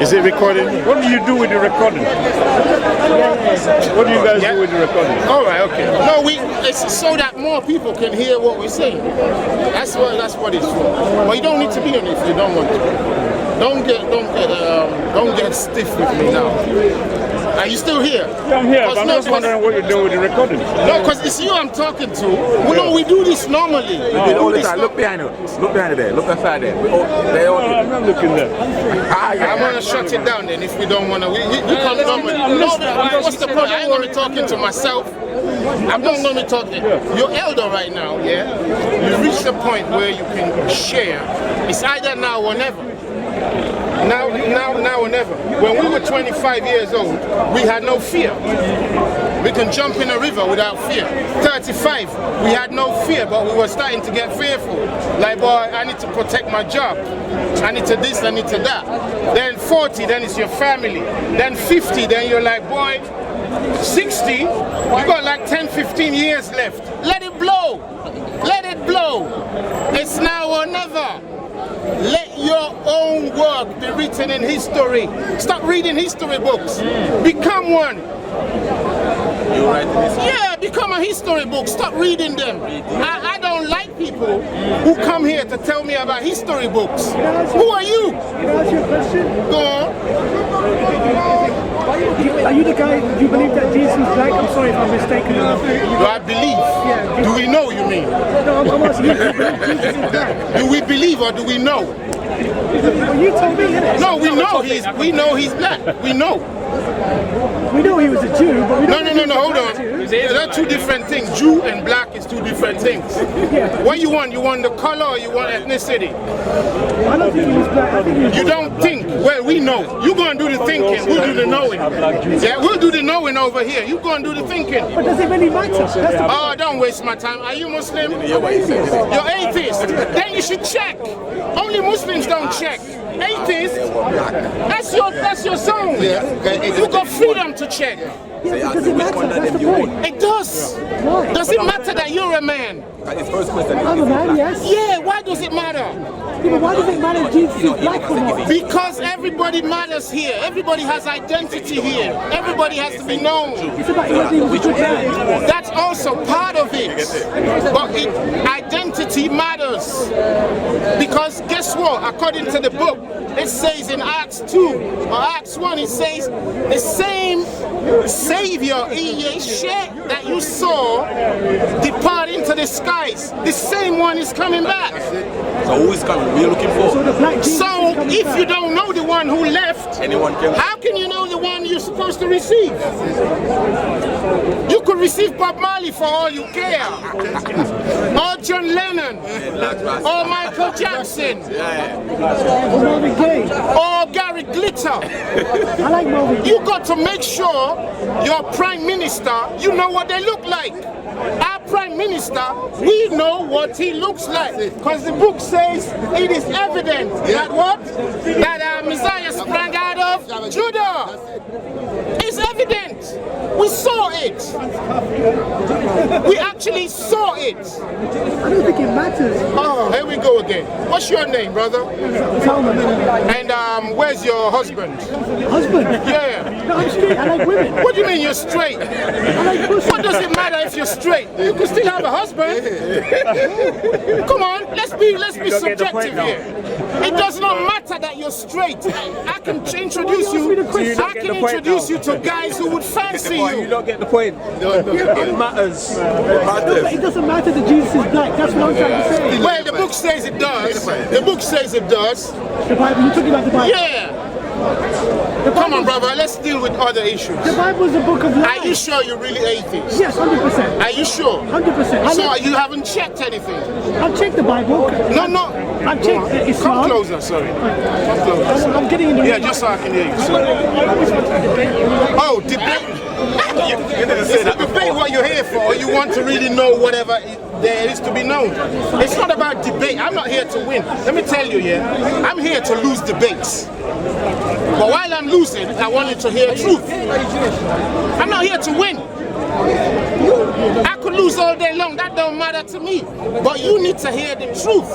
Is it recording? What do you do with the recording? What do you guys do with the recording? All right, okay. No, it's so that more people can hear what we're saying. That's what it's for. But you don't need to be on it if you don't want to. Don't get stiff with me now. Are you still here? Yeah, I'm here, but I'm just wondering what you're doing with the recording. No, because it's you I'm talking to. We do this normally. All the time. Look behind you. Look behind you there. Look aside there. I'm not looking there. I'm going to shut it down then if we don't want to. We can't normally. What's the point? I ain't going to be talking to myself. I'm not going to be talking. You're elder right now, yeah? You reach the point where you can share. It's either now or never. Now or never. When we were 25 years old, we had no fear. We can jump in a river without fear. 35, we had no fear, but we were starting to get fearful. Like, boy, I need to protect my job. I need to this, I need to that. Then 40, then it's your family. Then 50, then you're like, boy, 60, you got like 10, 15 years left. Let it blow. Let it blow. It's now or never. Let your own work be written in history. Stop reading history books. Become one. You write this? Yeah, become a history book. Stop reading them. I don't like people who come here to tell me about history books. Who are you? Can I ask you a question? Go on. Are you the guy, do you believe that Jesus is black? I'm sorry if I'm mistaken. Do I believe? Yeah. Do we know, you mean? No, I'm asking you, do you believe Jesus is black? Do we believe or do we know? Well, you told me, innit? No, we know he's black. We know. We know he was a Jew, but we don't No, hold on. There are two different things. Jew and black is two different things. Yeah. What you want? You want the color or you want ethnicity? I don't think he was black. I think he was You don't think. Well, we know. You go and do the thinking. We'll do the knowing. Yeah, we'll do the knowing over here. You go and do the thinking. But does it really matter? That's the Oh, don't waste my time. Are you Muslim? You're atheist. Then you should check. Only Muslims don't check. Atheist, that's your zone. You got freedom to check. Yeah, does it matter? That's the point. It does. Why? Does it matter that you're a man? His first question I'm a man, yes. Yeah, why does it matter? Yeah, but why does it matter if Jesus is black or not? Because everybody matters here. Everybody has identity here. Everybody has to be known. It's about whether he was a good man. That's also part of it. But identity matters. Because guess what? According to the book, it says in Acts 2 or Acts 1, it says the same Savior that you saw depart into the skies. The same one is coming back. So who is coming? What are you looking for? So the black Jesus So is coming if back. you don't know the one who left, Anyone can. how can you know the one you're supposed to receive? You could receive Bob Marley for all you care. Or John Lennon. Or Michael Jackson. Or Marvin Gaye. Or Gary Glitter. I like Marvin Gaye. You got to make sure your prime minister, you know what they look like. Our prime minister, we know what he looks like. Because the book says it is evident that what? That our Messiah sprang out of Judah. It's evident. We saw it. We actually saw it. I don't think it matters. Oh, here we go again. What's your name, brother? Salman. And where's your husband? Husband? Yeah. No, I'm straight. I like women. What do you mean you're straight? I like pussy. What does it matter if you're straight? You can still have a husband. Come on, let's be subjective here. It does not matter that you're straight. I can introduce you to guys who would fancy You you. don't get the point. It matters. But it doesn't matter that Jesus is black. That's what I'm trying to say. Well, the book says it does. The book says it does. The Bible. You're talking about the Bible. Yeah. Come on, brother. Let's deal with other issues. The Bible is a book of life. Are you sure you're really atheist? Yes, 100%. Are you sure? 100%. So you haven't checked anything? I've checked the Bible. No. I've checked Islam. Come closer, sorry. Come closer. I'm getting in the Yeah, just so I can hear you. Sorry. Oh, debate. It's a debate what you're here for. You want to really know whatever there is to be known. It's not about debate. I'm not here to win. Let me tell you, I'm here to lose debates. But while I'm losing, I want you to hear truth. I'm not here to win. I could lose all day long, that don't matter to me. But you need to hear the truth.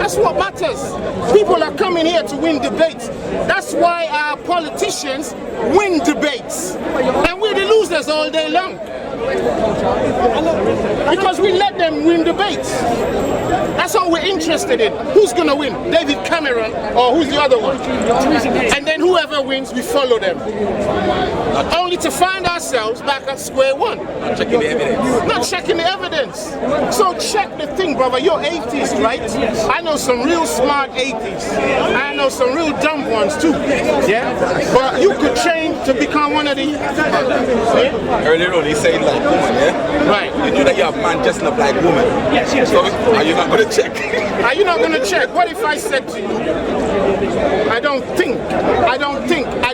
That's what matters. People are coming here to win debates. That's why our politicians win debates. And we're the losers all day long. Because we let them win debates. That's all we're interested in. Who's going to win? David Cameron or who's the other one? And then whoever wins, we follow them. Only to find ourselves back at square one. Not checking the evidence. Not checking the evidence. So check the thing, brother. You're atheist, right? I know some real smart atheists. I know some real dumb ones too. Yeah? But you could change to become one of the... Earlier on, he said like woman, yeah? Right. You know that you have man dressing up like woman. Yes. So are you not going to check? Are you not going to check? What if I said to you, I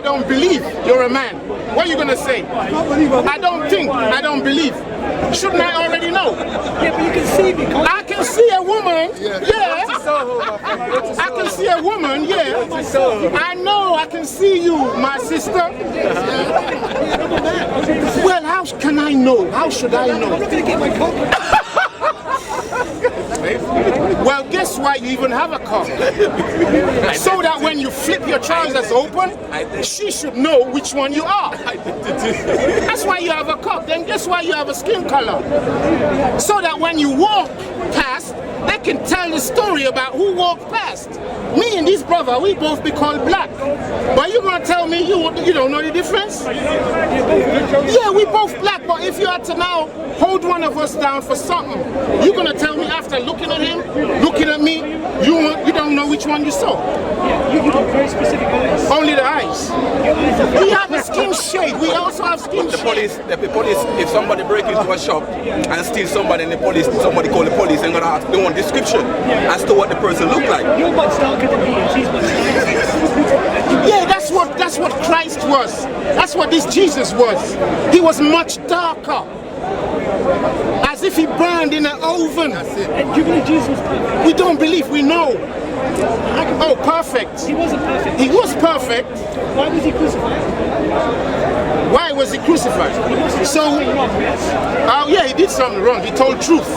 don't believe you're a man? What are you going to say? I don't believe. Shouldn't I already know? Yeah, but you can see because I can see a woman, yeah. I can see a woman, yeah. I know I can see you, my sister. Well, how can I know? How should I know? I'm not going to get my cock. Well, guess why you even have a car? So that when you flip your trousers open, she should know which one you are. That's why you have a cock. Then guess why you have a skin color? So that when you walk past, they can tell the story about who walked past. Me and this brother, we both be called black. But you're going to tell me you don't know the difference? Yeah, we both black, but if you had to now hold one of us down for something, you're going to tell me after looking at him, looking at me, you don't know which one you saw. You got very specific eyes. Only the eyes. We have a skin shade. We also have skin The shade. police, if somebody breaks into a shop and steals somebody, and somebody call the police and gonna ask, they want description as to what the person look like. You're much darker than he is. He's much darker. Yeah, that's what Christ was. That's what this Jesus was. He was much darker. As if he burned in an oven. And you believe Jesus was perfect? We don't believe, we know. Oh, perfect. He wasn't perfect. He was perfect. Why was he crucified? Why was he crucified? He must have So, done something wrong, yes? yeah, he did something wrong. He told truth.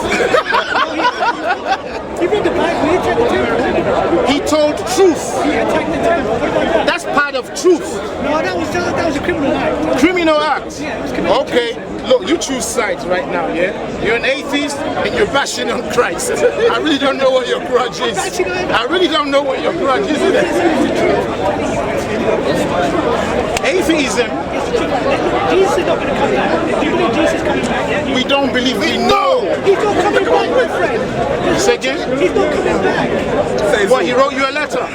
He read the Bible. He attacked the temple. He told truth. He attacked the temple. What about that? That's part of truth. No, that was a criminal act. Criminal act. Yeah, it was criminal. Okay, look, you choose sides right now, yeah? You're an atheist and you're bashing on Christ. I really don't know what your grudge is. I really don't know what your grudge is. Atheism. Jesus is not going to come back. Do you believe Jesus is coming back? Yeah? We don't believe, we know. He's not coming back, my friend. Say again? He's not coming back. What, he wrote you a letter?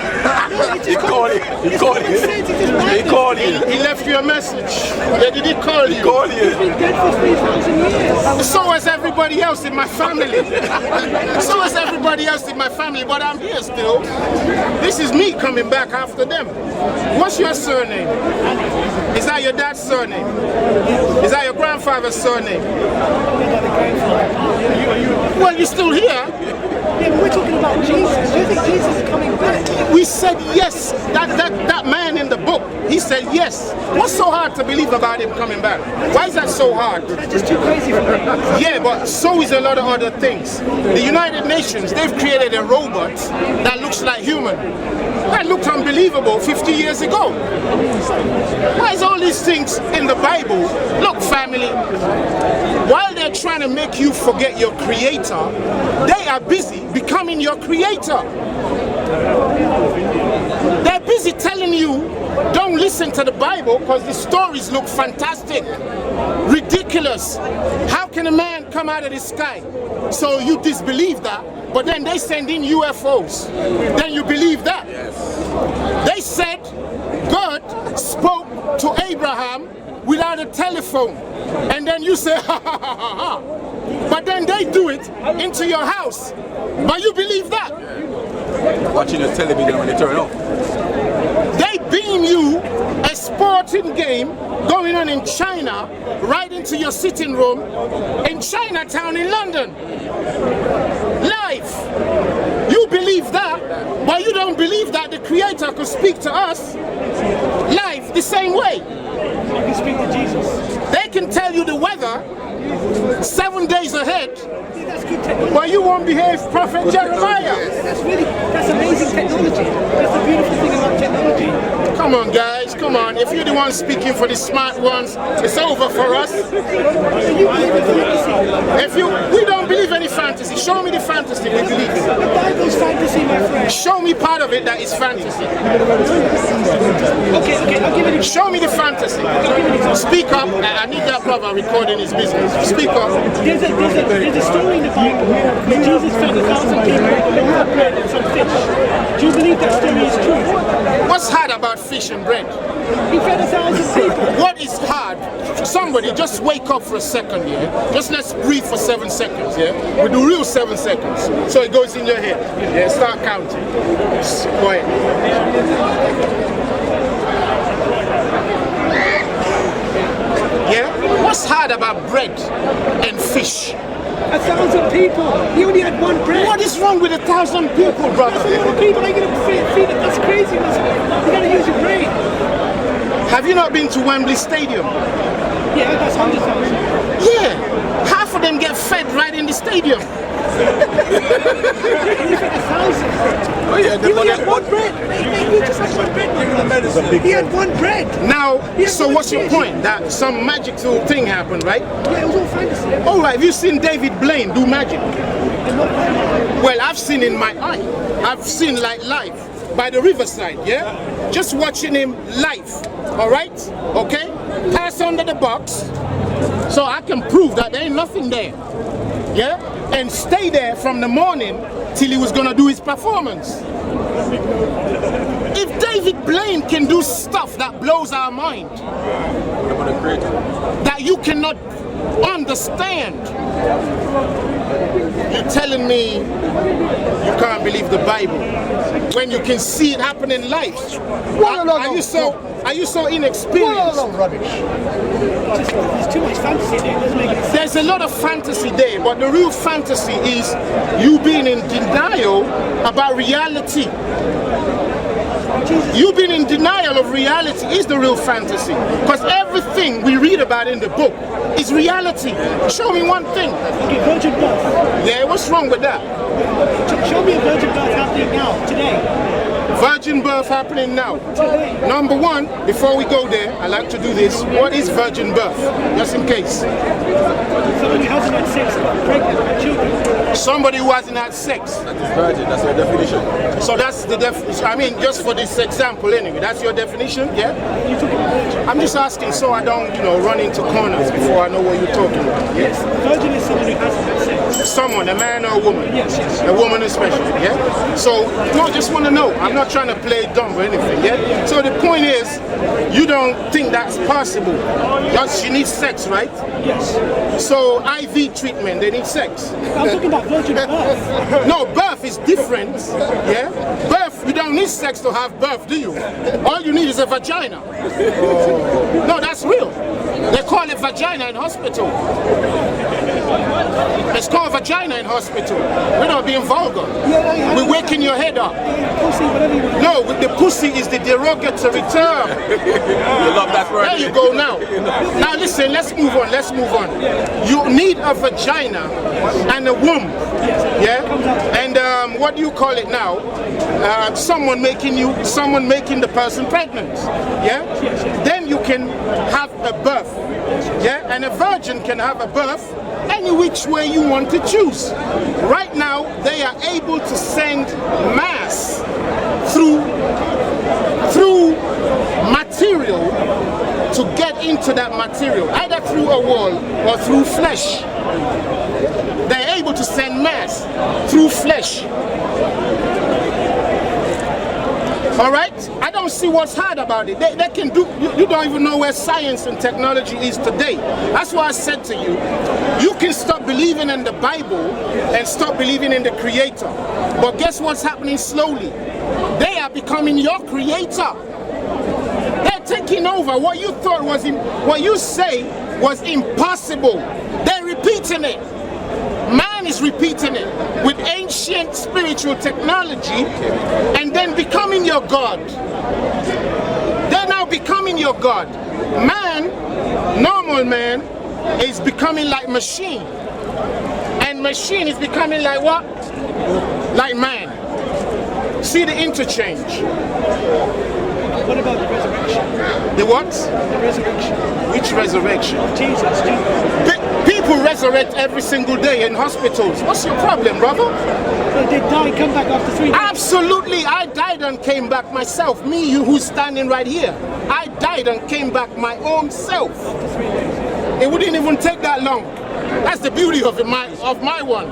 He called you. He called you. He called you. He left you a message. Yeah, did he call you? He called He's you. been dead for 3,000 years. So has everybody else in my family. So has everybody else in my family, but I'm here still. This is me coming back after them. What's your surname? Is that your dad's surname? Is that your grandfather's surname? Well, you're still here. Yeah, but we're talking about Jesus. Do you think Jesus is coming back? We said yes. That man in the book, he said yes. What's so hard to believe about him coming back? Why is that so hard? That's just too crazy for me. Yeah, but so is a lot of other things. The United Nations, they've created a robot that looks like human. That looked unbelievable 50 years ago. Why is all these things in the Bible? Look, family, while they're trying to make you forget your creator, they are busy becoming your creator. They're busy telling you, don't listen to the Bible because the stories look fantastic, ridiculous. How can a man come out of the sky? So you disbelieve that, but then they send in UFOs. Then you believe that. They said God spoke to Abraham without a telephone. And then you say, ha ha ha ha ha. But then they do it into your house. But you believe that? Watching the television when they turn off. They beam you a sporting game going on in China right into your sitting room in Chinatown in London. Live. You believe that, but you don't believe that the Creator could speak to us live the same way. You can speak to Jesus. They can tell you the weather 7 days ahead, That's good technology. but you won't behave Prophet Jeremiah. That's amazing technology. That's the beautiful thing about technology. Come on, guys, come on. If you're the one speaking for the smart ones, it's over for us. So you believe in fantasy. We don't believe any fantasy. Show me the fantasy we believe in. The Bible's fantasy, my friend. Show me part of it that is fantasy. Okay, I'll give it a Show me the fantasy. Speak up. I need that brother recording his business. Speak up. There's a story in the Bible where Jesus fed 1,000 people with a little bread and some fish. Do you believe that story is true? What's hard about fish and bread? He fed 1,000 people. What is hard? Somebody just wake up for a second, yeah? Just let's breathe for 7 seconds, yeah? We do real 7 seconds. So it goes in your head. Yeah, start counting. Quiet. Yeah? What's hard about bread and fish? 1,000 people. He only had one bread. What is wrong with 1,000 people, brother? That's a lot of people. How are you going to feed it? That's crazy. You got to use your brain. Have you not been to Wembley Stadium? Yeah, that's 100,000. Yeah. Half of them get fed right in the stadium. He fed 1,000. Oh yeah, He only had one bread. He just had one bread. He had one bread. Now, so what's your point? That some magical thing happened, right? Yeah, it was all fantasy. All right, have you seen David Blaine do magic? Well, I've seen in my eye. I've seen like live by the riverside, yeah? Just watching him live, all right? Okay? Pass under the box so I can prove that there ain't nothing there, yeah? And stay there from the morning till he was gonna do his performance. If David Blaine can do stuff that blows our mind, that you cannot understand, you're telling me you can't believe the Bible when you can see it happen in life. Are you so inexperienced? There's too much fantasy there. It doesn't make any sense. There's a lot of fantasy there, but the real fantasy is you being in denial about reality. You being in denial of reality is the real fantasy. Because everything we read about in the book is reality. Show me one thing. Okay, virgin birth. Yeah, what's wrong with that? Show me a virgin birth happening now, today. Virgin birth happening now. Number one, before we go there, I like to do this. What is virgin birth? Just in case. Somebody who hasn't had sex, pregnant, with children. Somebody who hasn't had sex. That is virgin, that's your definition. So that's the definition. I mean, just for this example anyway, that's your definition, yeah? You're talking about virgin. I'm just asking so I don't, run into corners before I know what you're talking about. Yes, virgin is someone who hasn't had sex. Someone, a man or a woman? Yes. A woman especially, yeah? So, no, just want to know. I'm not trying to play dumb or anything, yeah? So the point is, you don't think that's possible. She needs sex, right? Yes. So IV treatment, they need sex. I'm talking about virgin birth. No, birth is different, yeah? Birth, you don't need sex to have birth, do you? All you need is a vagina. No, that's real. They call it vagina in hospital. It's called vagina in hospital. We're not being vulgar. We're waking your head up. Pussy, whatever you want. No, the pussy is the derogatory term. You love that word. There you go now. Now listen, let's move on. You need a vagina and a womb. Yeah? And what do you call it now? Someone making the person pregnant. Yeah? Then you can have a birth. Yeah? And a virgin can have a birth any which way you want to choose. Right now, they are able to send mass through material to get into that material, either through a wall or through flesh. They're able to send mass through flesh. All right? I don't see what's hard about it. They can do, you don't even know where science and technology is today. That's why I said to you, you can stop believing in the Bible and stop believing in the Creator. But guess what's happening slowly? They are becoming your Creator. They're taking over what you thought was, what you say was impossible. They're repeating it. Man is repeating it with ancient spiritual technology and then becoming your God. They're now becoming believe in your God. Man, normal man, is becoming like machine. And machine is becoming like what? Like man. See the interchange. What about the resurrection? The what? The resurrection. Which resurrection? Jesus. People resurrect every single day in hospitals. What's your problem, brother? Well, they die, come back after 3 days. Absolutely. I died and came back myself. Me, you who's standing right here. I died and came back my own self. It wouldn't even take that long. That's the beauty of my one.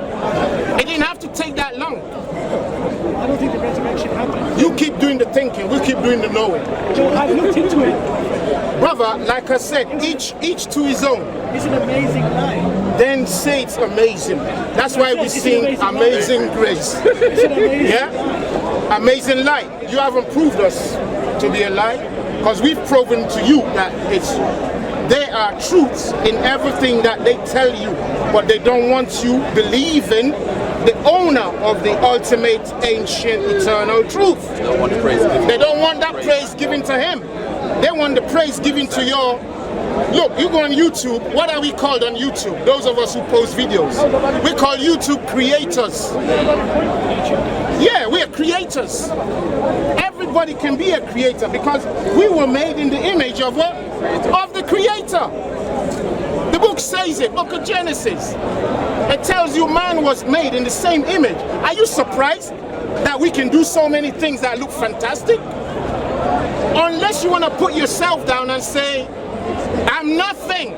It didn't have to take that long. I don't think the resurrection happened. You keep doing the thinking, we'll keep doing the knowing. Joe, I've looked into it. Brother, like I said, each to his own. It's an amazing lie. Then say it's amazing. That's why we sing Amazing Grace. It's an amazing Yeah? Amazing lie. You haven't proved us to be a lie, because we've proven to you that there are truths in everything that they tell you, but they don't want you believing the owner of the ultimate, ancient, eternal truth. They don't want the praise given. They don't want that praise given to him. They want the praise given to your... Look, you go on YouTube. What are we called on YouTube? Those of us who post videos. We call YouTube creators. Yeah, we are creators. Everybody can be a creator because we were made in the image of what? Of the Creator. The book says it, book of Genesis. It tells you man was made in the same image. Are you surprised that we can do so many things that look fantastic? Unless you want to put yourself down and say, I'm nothing.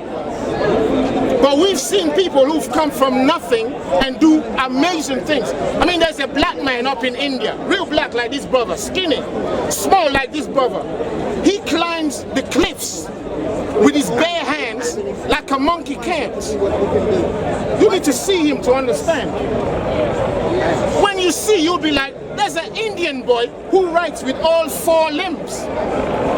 But we've seen people who've come from nothing and do amazing things. I mean, there's a black man up in India, real black like this brother, skinny, small like this brother. He climbs the cliffs with his bare hands like a monkey can't. You need to see him to understand. When you see, you'll be like, there's an Indian boy who writes with all 4 limbs.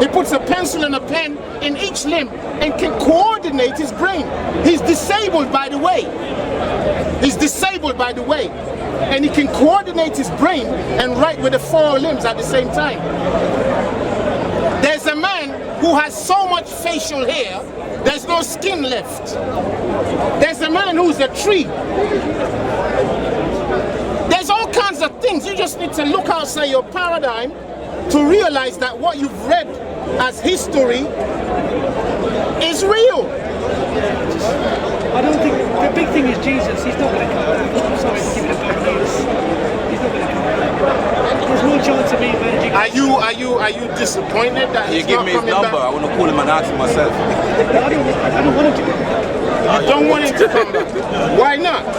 He puts a pencil and a pen in each limb and can coordinate his brain. He's disabled, by the way. He's disabled, by the way. And he can coordinate his brain and write with the 4 limbs at the same time. There's a man who has so much facial hair, there's no skin left. There's a man who's a tree. There's all kinds of things. You just need to look outside your paradigm to realize that what you've read as history is real. I don't think the big thing is Jesus. He's not going to come back. I'm sorry to give it a bad news. He's not going to come back. There's no chance of me managing. Are you disappointed that You he's give not me his coming number, back? I want to call him and ask him myself. I don't want him to come back. You don't want him to come back. Why not? I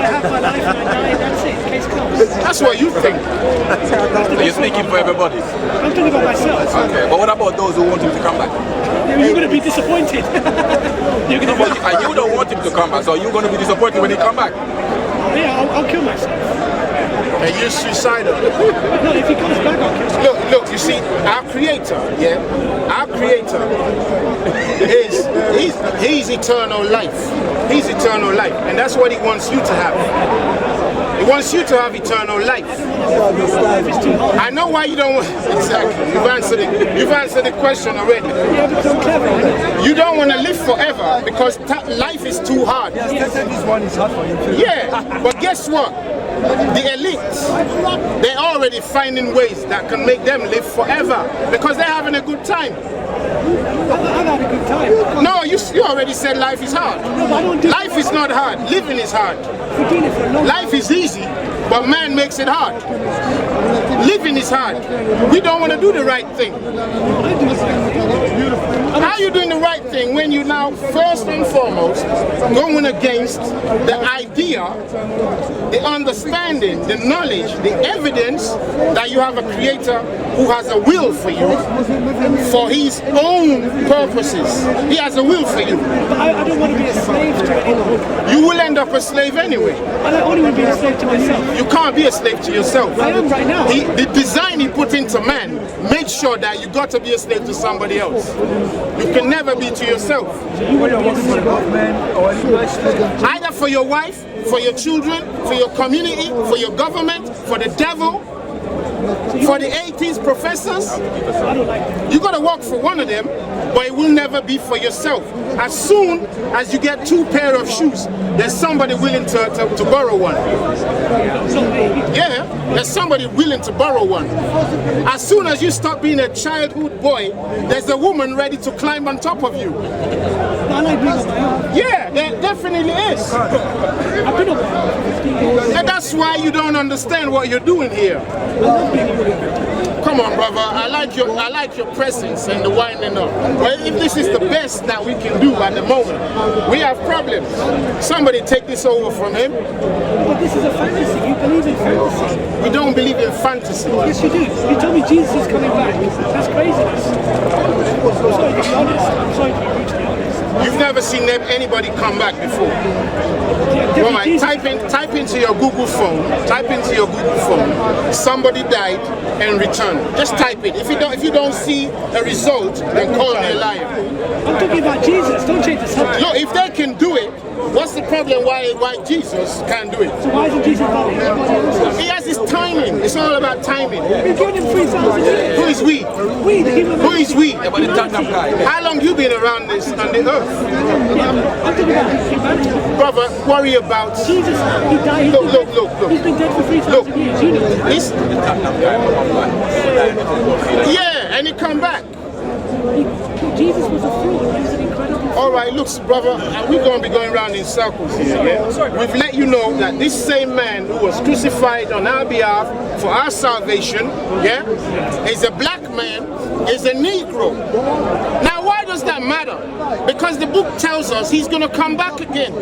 have my life and I die, that's it. Case closed. That's what you think. So you're speaking for everybody. I'm talking about myself. Okay, but what about those who want him to come back? You're going to be disappointed. You're going to be... And you don't want him to come back, so you're going to be disappointed when he come back. Yeah, I'll kill myself. And you're suicidal. No, if he comes back, I'll kill myself. Look, you see, our Creator, our Creator he's eternal life. He's eternal life, and that's what he wants you to have. He wants you to have eternal life. I know why you don't want. Exactly. You've answered the question already. Yeah, but I'm clever. You don't want to live forever because life is too hard. This one is hard for you too. Yeah, but guess what? The elites, they're already finding ways that can make them live forever because they're having a good time. I've had a good time. No, you already said life is hard. No, but I don't do Life is not hard. Living is hard. We're doing it for a long time. Life is easy, but man makes it hard. Living is hard. We don't want to do the right thing. I do the right thing. How are you doing the right thing when you now, first and foremost, going against the idea, the understanding, the knowledge, the evidence that you have a Creator who has a will for you for his own purposes. He has a will for you. But I don't want to be a slave to anyone. You will end up a slave anyway. I only want to be a slave to myself. You can't be a slave to yourself. I am right now. The design he put into man makes sure that you got to be a slave to somebody else. You can never be to yourself. Either for your wife, for your children, for your community, for your government, for the devil. For the atheist professors, I don't like them. you got to work for one of them, but it will never be for yourself. As soon as you get 2 pair of shoes, there's somebody willing to borrow one. Yeah, there's somebody willing to borrow one. As soon as you stop being a childhood boy, there's a woman ready to climb on top of you. I like being on my own. Yeah, there definitely is. I've been on my own for 15 years. And that's why you don't understand what you're doing here. I love being on my own. Come on, brother. I like your presence and the winding up. Well, if this is the best that we can do at the moment, we have problems. Somebody take this over from him. But this is a fantasy. You believe in fantasy. We don't believe in fantasy. Yes, you do. You told me Jesus is coming back. That's craziness. I'm sorry to be honest. I'm sorry to be brutally honest. You've never seen anybody come back before. Yeah, All right, type into your Google phone. Type into your Google phone. Somebody died and returned. Just type it. If you don't see a result, then call me a liar. I'm talking about Jesus. Don't change the subject. Look, if they can do it, what's the problem? Why Jesus can't do it? So why isn't Jesus done it? Everybody else He has his timing. It's all about timing. We've given him 3,000 years. Who is we? We, the human Who is we? Yeah, but the Tottenham guy. How long you been around this on the earth? Yeah, I'm talking about humanity. Brother, worry about. Jesus, he died. Look. He's been dead for 3,000 years. You know that. This, yeah, and he come back. Jesus was a fraud. He was an incredible fraud. All right, look, brother, we're going to be going around in circles here. Yeah? We've let you know that this same man who was crucified on our behalf for our salvation, yeah, is a black man, is a Negro. Now, why does that matter? Because the book tells us he's going to come back again.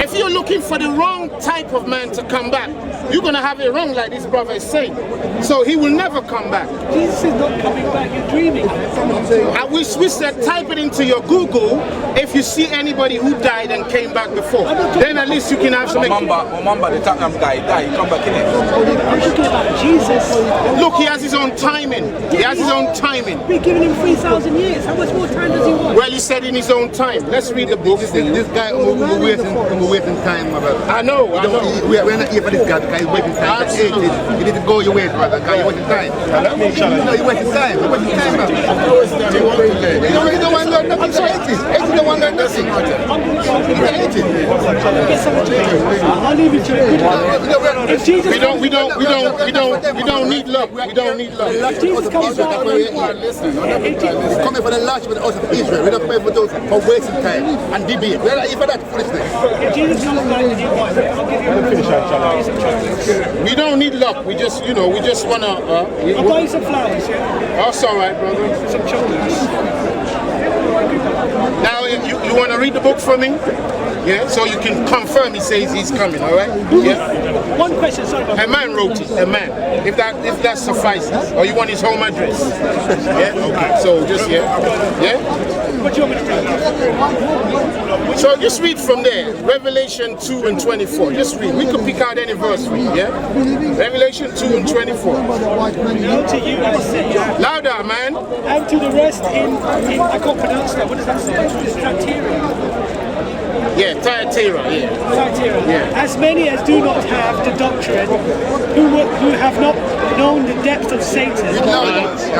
If you're looking for the wrong type of man to come back, you're going to have it wrong, like this brother is saying. So he will never come back. Jesus is not coming back. You're dreaming. I wish we said type it into your Google if you see anybody who died and came back before. Then at least you can have some. Remember the Tottenham guy died, he come back in it. I'm talking about Jesus. Look, he has his own timing. He has his own timing. We're giving him 3,000 years. How much more time does he want? Well, he said in his own time. Let's read the book. This guy we're wasting time, brother. I know. We're not here for this guy because he's wasting time. That's it. You need to go your way, brother, because you're wasting time. Let me challenge. No, you're wasting time. You're wasting time, brother. You don't want to learn nothing. So it don't want to learn nothing. I'll leave it to you. If Jesus We don't need luck. We don't need luck. if Jesus comes back, We're coming for the last of the house of Israel. We're not coming for those for wasting time and debate. We're not here for that foolishness. if Jesus comes back and you want it, I'll give you some chocolates. We don't need luck. We just want to. I'll buy you some flowers, yeah? That's all right, brother. Some chocolates. Now, you want to read the book for me? Yeah, so you can confirm he says he's coming, all right? Yeah. One question, sorry about A man wrote it, a man. If that suffices. Or you want his home address? Yeah? Okay. So just, yeah? what do you want me to read? So just read from there. Revelation 2 and 24. Just read. We could pick out any verse for you, yeah? Revelation 2 and 24. Now to you I say, Louder, man. and to the rest in I can't pronounce that. What does that say? It's Thyatira. Yeah, Thyatira, yeah. Thyatira. Yeah. As many as do not have the doctrine, who have not known the depth of Satan,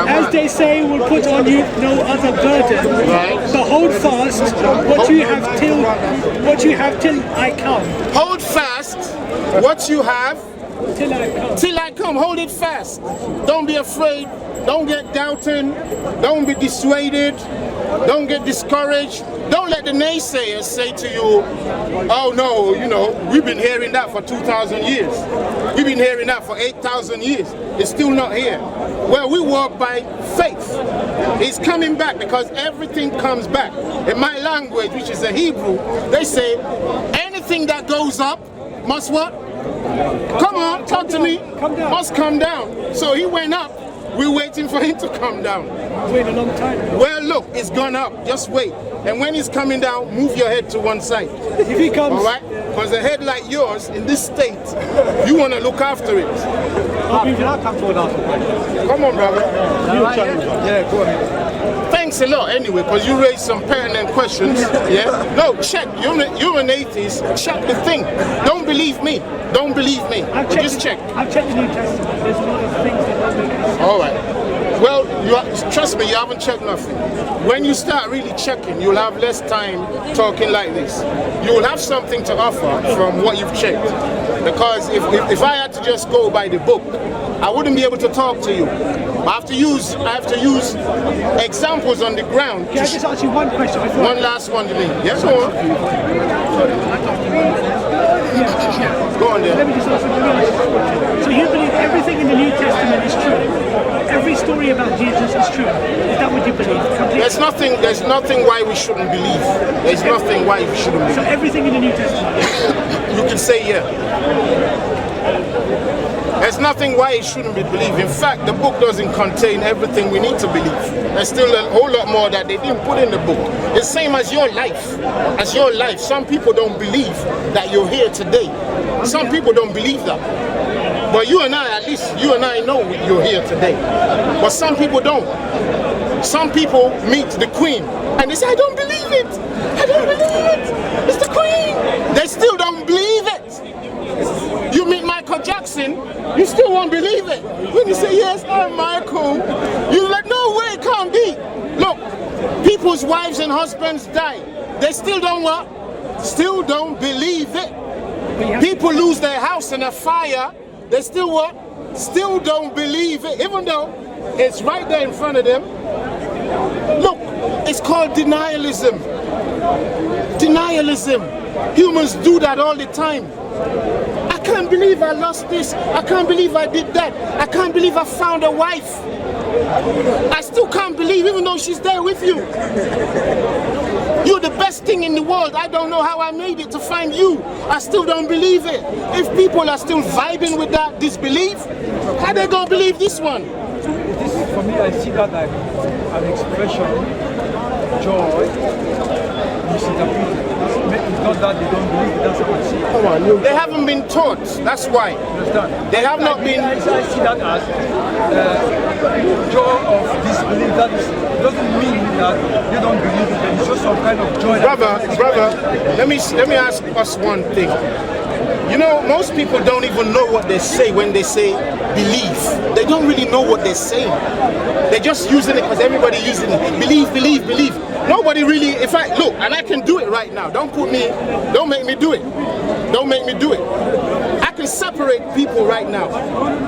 as they say, will put on you no other burden. Right. But hold fast what you have till I come. Hold fast what you have Till I come. till I come. Hold it fast. Don't be afraid. Don't get doubting. Don't be dissuaded. Don't get discouraged. Don't let the naysayers say to you, oh no, we've been hearing that for 2,000 years. We've been hearing that for 8,000 years. It's still not here. Well, we walk by faith. He's coming back because everything comes back. In my language, which is the Hebrew, they say anything that goes up must what? Come on, talk to me. Must come down. So he went up. We're waiting for him to come down. Wait a long time. Well, look, it's gone up. Just wait. And when he's coming down, move your head to one side. If he comes, All right? Because a head like yours in this state, you want to look after it. I'll come forward after. Come on, brother. Yeah, go ahead. Thank thanks a lot anyway, because you raised some pertinent questions. Yeah. No, check. You're an atheist. Check the thing. Don't believe me. Don't believe me. Just check. I've checked the New Testament. There's a lot of things that don't make sense. All right. Well, trust me, you haven't checked nothing. When you start really checking, you'll have less time talking like this. You will have something to offer from what you've checked. Because if I had to just go by the book, I wouldn't be able to talk to you. I have to use examples on the ground. Can I just ask you one question before? One last one to me. Yes, go on. Go on there. Let me just ask you one last question. So you believe everything in the New Testament is true? Every story about Jesus is true? Is that what you believe? There's nothing why we shouldn't believe. There's nothing why we shouldn't believe. So everything in the New Testament? You can say yeah. There's nothing why it shouldn't be believed. In fact, the book doesn't contain everything we need to believe. There's still a whole lot more that they didn't put in the book. It's same as your life. As your life. Some people don't believe that you're here today. Some people don't believe that. But you and I, at least you and I know you're here today. But some people don't. Some people meet the Queen and they say, I don't believe it. I don't believe it. It's the Queen. They still don't believe it. You meet Michael Jackson, you still won't believe it. When you say, yes, I'm Michael, you're like, no way, it can't be. Look, people's wives and husbands die. They still don't what? Still don't believe it. People lose their house in a fire. They still what? Still don't believe it. Even though it's right there in front of them. Look, it's called denialism. Denialism. Humans do that all the time. I can't believe I lost this. I can't believe I did that. I can't believe I found a wife. I still can't believe, even though she's there with you. You're the best thing in the world. I don't know how I made it to find you. I still don't believe it. If people are still vibing with that disbelief, how they gonna believe this one? For me, I see that like an expression, joy, misinterpreted. It's not that they don't believe it, that's how I see it. They haven't been taught, that's why. They have not been... I see that as joy of disbelief. That doesn't mean that they don't believe it, it's just some kind of joy. Brother, let me ask us one thing. You know, most people don't even know what they say when they say believe. They don't really know what they're saying. They're just using it because everybody using it. Believe, believe, believe. Nobody really, if I, look, and I can do it right now. Don't make me do it. Don't make me do it. I can separate people right now.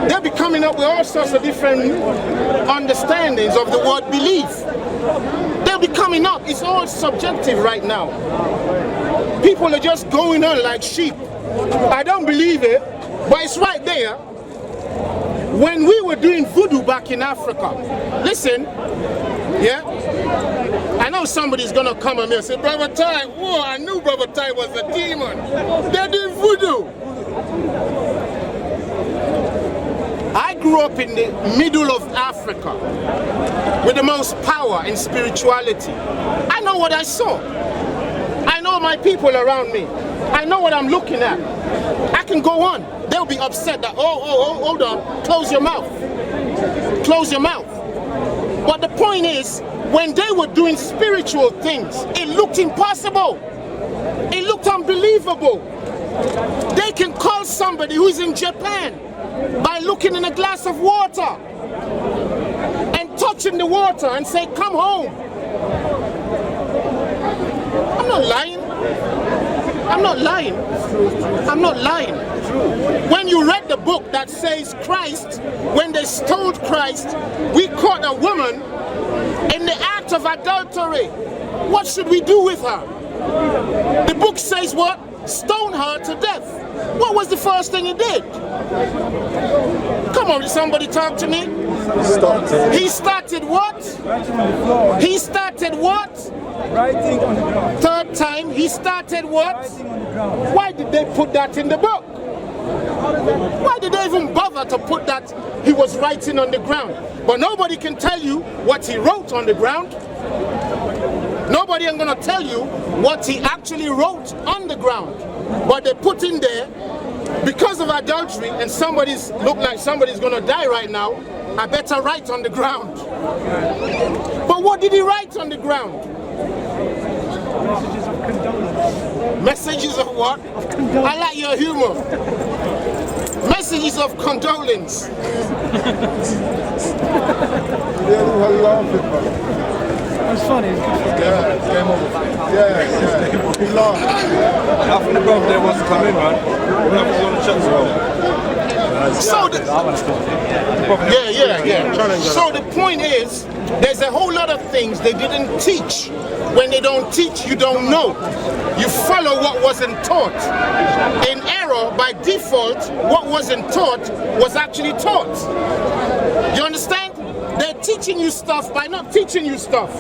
They'll be coming up with all sorts of different understandings of the word believe. They'll be coming up. It's all subjective right now. People are just going on like sheep. I don't believe it, but it's right there. When we were doing voodoo back in Africa, listen, yeah, I know somebody's gonna come at me and say, Brother Tai, whoa, I knew Brother Tai was a demon. They're doing voodoo. I grew up in the middle of Africa with the most power in spirituality. I know what I saw. I know my people around me. I know what I'm looking at. I can go on. They'll be upset that, oh, hold on, close your mouth. Close your mouth. But the point is, when they were doing spiritual things, it looked impossible. It looked unbelievable. They can call somebody who's in Japan by looking in a glass of water and touching the water and say, come home. I'm not lying. I'm not lying. I'm not lying. When you read the book that says Christ, when they stoned Christ, we caught a woman in the act of adultery. What should we do with her? The book says what? Stone her to death. What was the first thing he did? Come on, somebody talk to me. He started what? He started what? Writing on the ground. Third time, he started what? Writing on the ground. Why did they put that in the book? Why did they even bother to put that he was writing on the ground? But nobody can tell you what he wrote on the ground. Nobody is going to tell you what he actually wrote on the ground. But they put in there, because of adultery, and look like somebody's going to die right now, I better write on the ground. But what did he write on the ground? Messages of condolence. Messages of what? Of condolence. I like your humor. Messages of condolence. That's funny. It's good. Yeah. He laughed. Half of the brother there wants to come in, man. We'll have to go on the chat as well. So So the point is, there's a whole lot of things they didn't teach. When they don't teach, you don't know. You follow what wasn't taught. In error, by default, what wasn't taught was actually taught. You understand? They're teaching you stuff by not teaching you stuff.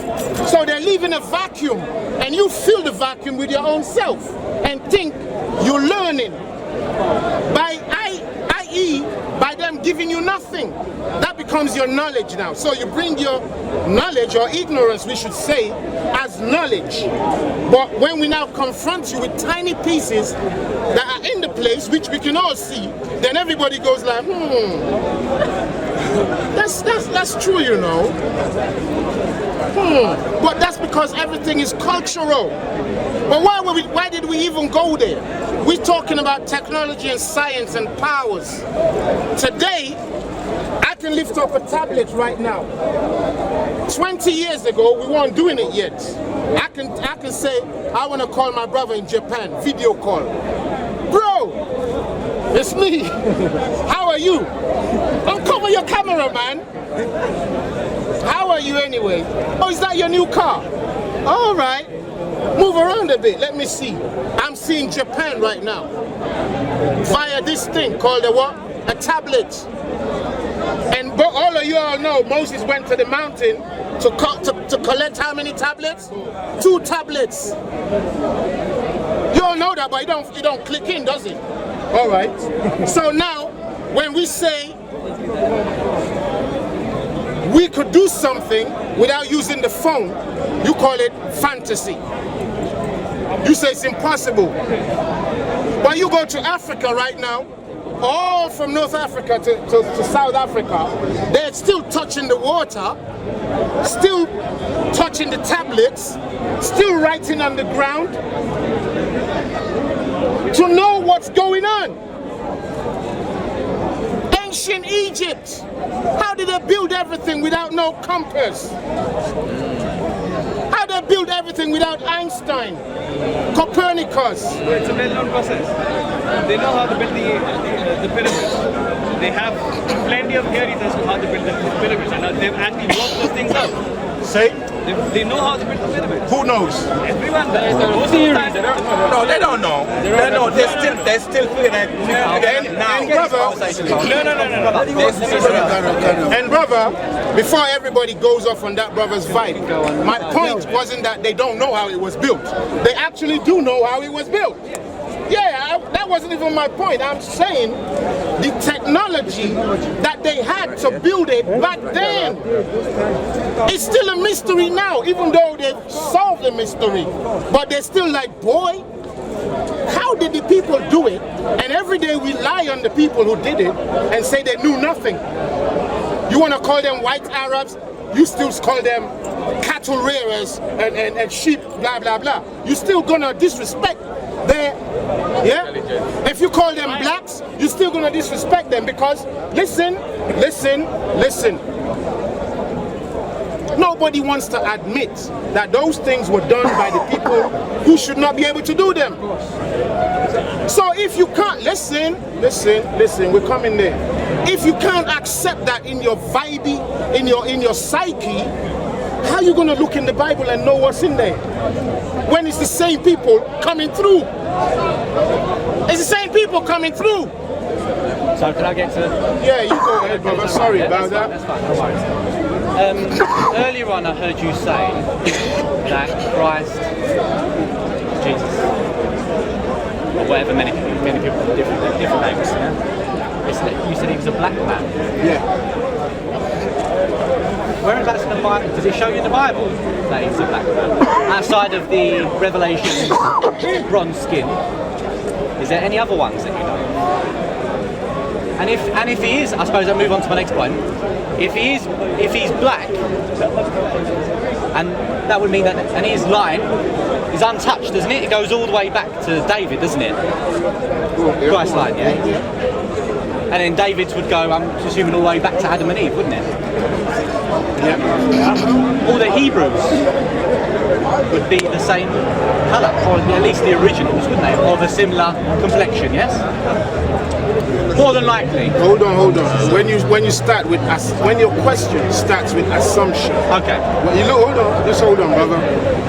So they're leaving a vacuum, and you fill the vacuum with your own self and think you're learning. I.e., by them giving you nothing. That becomes your knowledge now. So you bring your knowledge, or ignorance we should say, as knowledge. But when we now confront you with tiny pieces that are in the place, which we can all see, then everybody goes like, that's true, you know. But that's because everything is cultural. But why did we even go there? We're talking about technology and science and powers. Today, I can lift up a tablet right now. 20 years ago, we weren't doing it yet. I can say, I want to call my brother in Japan, video call. Bro, it's me. How are you? Uncover your camera, man. How are you anyway? Oh, is that your new car? All right. Move around a bit. Let me see. I'm seeing Japan right now. Via this thing called a what? A tablet. And all of you all know Moses went to the mountain to collect how many tablets? 2 tablets. You all know that, but it don't click in, does it? All right. So now, when we say we could do something without using the phone, you call it fantasy. You say it's impossible. But you go to Africa right now, all from North Africa to South Africa, they're still touching the water, still touching the tablets, still writing on the ground to know what's going on. Ancient Egypt, how did they build everything without no compass? How did they build everything without Einstein, Copernicus? It's a well-known process. They know how to build the pyramids. They have plenty of theories as to how to build the pyramids, and they've actually worked those things out. Say? They know how to build the pyramids. Who knows? Everyone does. Most of the time, No, they don't know. They know. They're still feeling it now. No. And brother, before everybody goes off on that brother's vibe, my point wasn't that they don't know how it was built. They actually do know how it was built. Yeah, that wasn't even my point. I'm saying the technology that they had to build it back then, it's still a mystery now, even though they've solved the mystery. But they're still like, boy, how did the people do it? And every day we lie on the people who did it and say they knew nothing. You want to call them white Arabs, you still call them cattle rearers and sheep, blah, blah, blah. You're still going to disrespect their, yeah? If you call them blacks, you're still going to disrespect them because, listen. Nobody wants to admit that those things were done by the people who should not be able to do them. So if you can't, listen, we're coming there. If you can't accept that in your vibey, in your psyche, how are you going to look in the Bible and know what's in there? When it's the same people coming through. It's the same people coming through. So can I get to... Yeah, you go ahead, brother. Sorry about that. That's fine, no worries. Earlier on I heard you say that Christ, Jesus, or whatever, many people have different names, yeah? You said he was a black man. Yeah. Whereabouts in the Bible, does it show you in the Bible that he's a black man? Outside of the Revelation bronze skin, is there any other ones that you know? And if he is, I suppose I'll move on to my next point. If he's black, and that would mean that, and his line is untouched, doesn't it? It goes all the way back to David, doesn't it? Christ's line, yeah. And then David's would go, I'm assuming, all the way back to Adam and Eve, wouldn't it? Yeah. All the Hebrews would be the same colour, or at least the originals, wouldn't they? Of a similar complexion, yes? More than likely. Hold on. When you start with when your question starts with assumption. Okay. Well, you look, hold on, brother.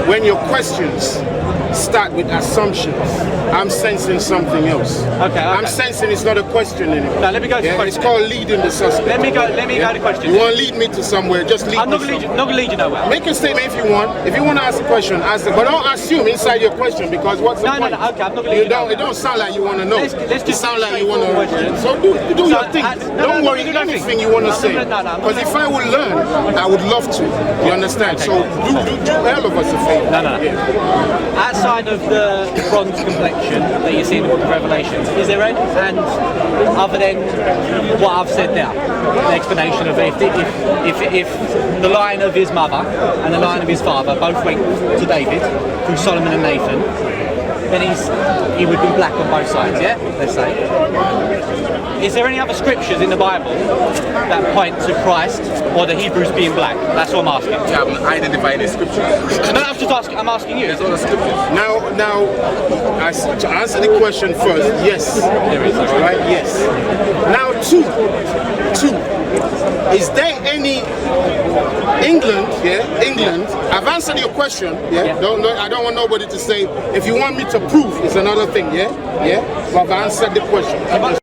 When your questions start with assumptions, I'm sensing something else. Okay. I'm sensing it's not a question anymore. Now let me go to the question. It's called leading the suspect. Let me go to question. You want to lead me to somewhere? Just lead I'm me. not going to lead you nowhere. Make a statement if you want. If you want to ask a question, ask it. But don't assume inside your question, because what's the point? No. Okay, I'm not going to lead you nowhere. It don't sound like you want to know. Let's just sound like you want to. question. So do your thing. Don't worry anything you want to say. Because if I would learn, I would love to. You understand? Okay. So do all of us a favor. No. Outside of the bronze complexion that you see in the book of Revelation, is there any, and other than what I've said there, the explanation of if the line of his mother and the line of his father both went to David through Solomon and Nathan, then he would be black on both sides, yeah? Let's say. Is there any other scriptures in the Bible that point to Christ or the Hebrews being black? That's what I'm asking. You haven't identified any scriptures. No, I'm asking you. There's other scriptures. Now, to answer the question first, yes. There is. All right, yes. Now, two. Is there any England? I've answered your question. Yeah. I don't want nobody to say if you want me to prove it's another thing. Yeah. But I've answered the question. But